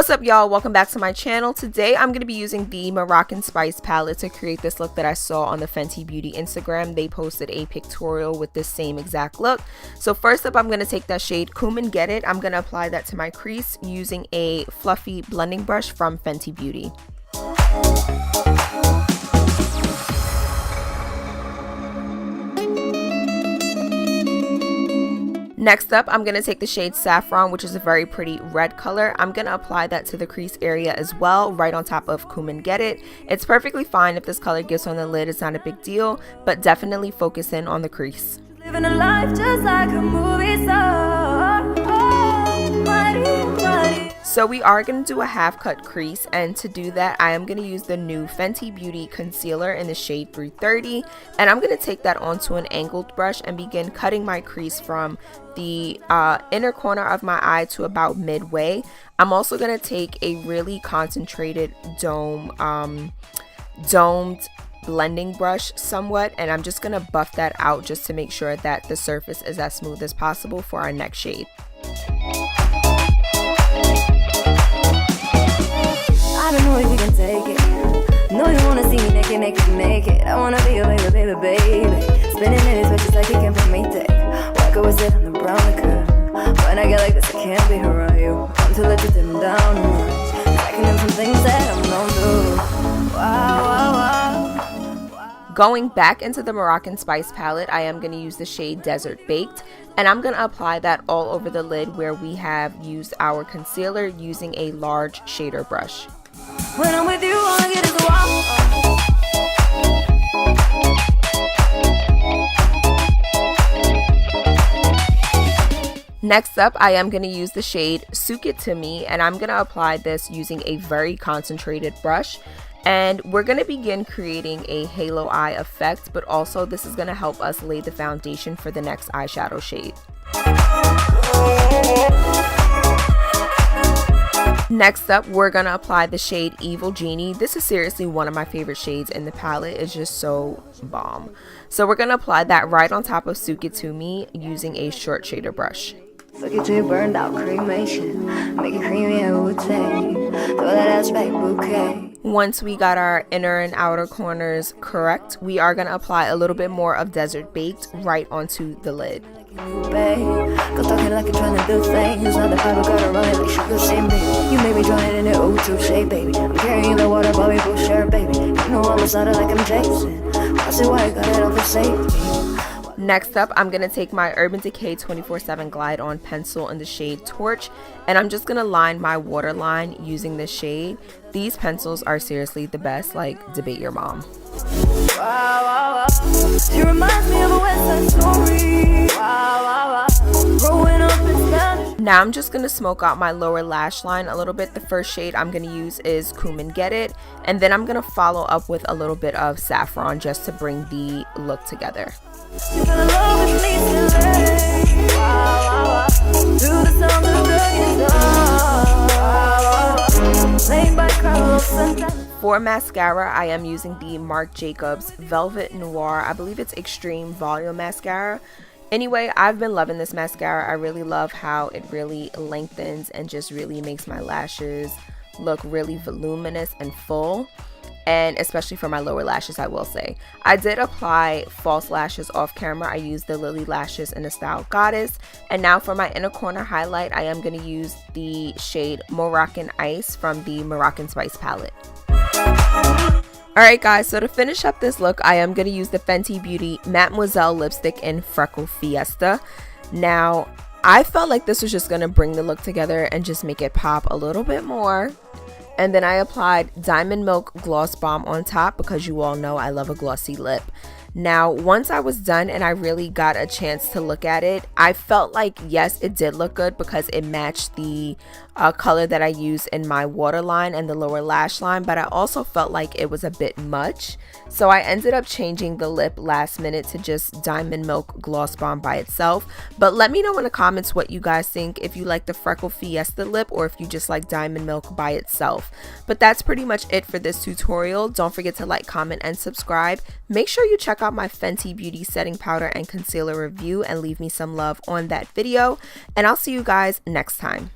What's up, y'all? Welcome back to my channel. Today I'm going to be using the Moroccan Spice palette to create this look that I saw on the Fenty Beauty Instagram. They posted a pictorial with this same exact look. So first up, I'm going to take that shade Cumin Get It. I'm going to apply that to my crease using a fluffy blending brush from Fenty Beauty. Next up, I'm going to take the shade Saffron, which is a very pretty red color. I'm going to apply that to the crease area as well, right on top of Cumin Get It. It's perfectly fine if this color gets on the lid, it's not a big deal, but definitely focus in on the crease. Living a life just like a movie star. So we are going to do a half cut crease, and to do that I am going to use the new Fenty Beauty concealer in the shade 330, and I'm going to take that onto an angled brush and begin cutting my crease from the inner corner of my eye to about midway. I'm also going to take a really concentrated domed blending brush somewhat, and I'm just going to buff that out just to make sure that the surface is as smooth as possible for our next shade. I don't know if you can take it. No, you wanna see me naked, naked, naked. I wanna be your baby, baby, baby. Spinning in his bitches like he can put me thick. Why go sit on the brown liquor? When I get like this, I can't be around you. I'm too little to dim down and rush. Packing in some things that I'm known to. Wow, wow, wow. Going back into the Moroccan Spice palette, I am going to use the shade Desert Baked, and I'm going to apply that all over the lid where we have used our concealer using a large shader brush. When I'm with you, all I get is a wow. Next up, I am going to use the shade Souq It To Me, and I'm going to apply this using a very concentrated brush. And we're going to begin creating a halo eye effect, but also this is going to help us lay the foundation for the next eyeshadow shade. Next up, we're going to apply the shade Evil Genie. This is seriously one of my favorite shades in the palette. It's just so bomb. So we're going to apply that right on top of Souq It To Me using a short shader brush. Look at you burned out cremation. Make it creamy and Wu-Tang. Throw that ass back bouquet. Once we got our inner and outer corners correct, we are going to apply a little bit more of Desert Baked right onto the lid. Go talking like you're trying to do things. Now the Bible gotta run it like sugar same baby. You made me drown in it, oh, touche, baby. I'm carrying the water, but we both share, baby. You know I'm excited like I'm Jason. I say why I got it over safety. Next up, I'm going to take my Urban Decay 24/7 Glide On pencil in the shade Torch, and I'm just going to line my waterline using this shade. These pencils are seriously the best, like debate your mom. Wow, wow, wow. She reminds me of a West Side Story. Wow, wow, wow. Growing up in Spanish. Now I'm just going to smoke out my lower lash line a little bit. The first shade I'm going to use is Cumin Get It, and then I'm going to follow up with a little bit of Saffron just to bring the look together. You fell in love with me today. Wow, wow, wow. Through the sound of the guitar. Wow, wow. Played by Carlsfothegirls. For mascara, I am using the Marc Jacobs Velvet Noir. I believe it's Extreme Volume Mascara. Anyway, I've been loving this mascara. I really love how it really lengthens and just really makes my lashes look really voluminous and full. And especially for my lower lashes, I will say. I did apply false lashes off camera. I used the Lilly lashes in the style Goddess. And now for my inner corner highlight, I am going to use the shade Moroccan Ice from the Moroccan Spice palette. Alright guys, so to finish up this look, I am going to use the Fenty Beauty Mattemoiselle lipstick in Freckle Fiesta. Now, I felt like this was just going to bring the look together and just make it pop a little bit more. And then I applied Diamond Milk Gloss Bomb on top because you all know I love a glossy lip. Now, once I was done and I really got a chance to look at it, I felt like, yes, it did look good because it matched the color that I used in my waterline and the lower lash line, but I also felt like it was a bit much. So I ended up changing the lip last minute to just Diamond Milk Gloss Bomb by itself. But let me know in the comments what you guys think, if you like the Freckle Fiesta lip or if you just like Diamond Milk by itself. But that's pretty much it for this tutorial. Don't forget to like, comment, and subscribe. Make sure you check out my Fenty Beauty setting powder and concealer review and leave me some love on that video. And I'll see you guys next time.